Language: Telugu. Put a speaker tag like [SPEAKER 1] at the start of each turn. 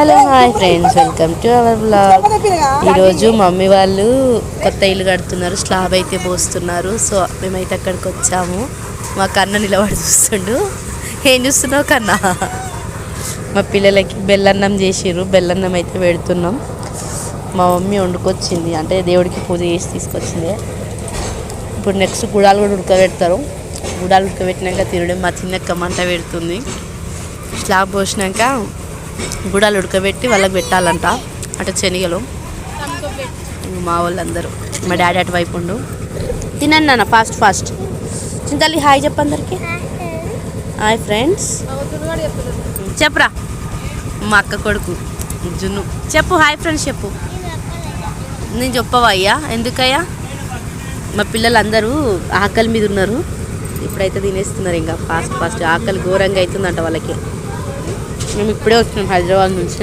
[SPEAKER 1] Hello hi friends, welcome to our blog. ఈరోజు మమ్మీ వాళ్ళు కొత్త ఇల్లు కడుతున్నారు, స్లాబ్ అయితే పోస్తున్నారు. సో మేమైతే అక్కడికి వచ్చాము. మా కన్న నిలబడి చూస్తుండు. ఏం చూస్తున్నావు కన్నా? మా పిల్లలకి బెల్లన్నం చేసిర్రు, బెల్లన్నం అయితే పెడుతున్నాం. మా మమ్మీ వండుకొచ్చింది, అంటే దేవుడికి పూజ చేసి తీసుకొచ్చింది. ఇప్పుడు నెక్స్ట్ గుడాలు కూడా ఉడకబెడతారు. గుడాలు ఉడకబెట్టినాక తినడం. మా చిన్నక్క మంట పెడుతుంది. స్లాబ్ పోసినాక గుడాలు ఉడకబెట్టి వాళ్ళకి పెట్టాలంట, అంటే శనగలు. మా వాళ్ళందరూ, మా డాడీ అటువైపు ఉండు. తినండి నాన్న, ఫాస్ట్ ఫాస్ట్. చింతల్లి హాయ్ చెప్పు అందరికి. హాయ్ ఫ్రెండ్స్ చెప్పురా. మా అక్క కొడుకు జున్ను చెప్పు. హాయ్ ఫ్రెండ్స్ చెప్పు. నేను చెప్పవా అయ్యా? ఎందుకయ్యా? మా పిల్లలందరూ ఆకలి మీద ఉన్నారు. ఇప్పుడైతే తినేస్తున్నారు. ఇంకా ఫాస్ట్ ఫాస్ట్ ఆకలి ఘోరంగా అవుతుందంట వాళ్ళకి. మేము ఇప్పుడే వచ్చినాం హైదరాబాద్ నుంచి.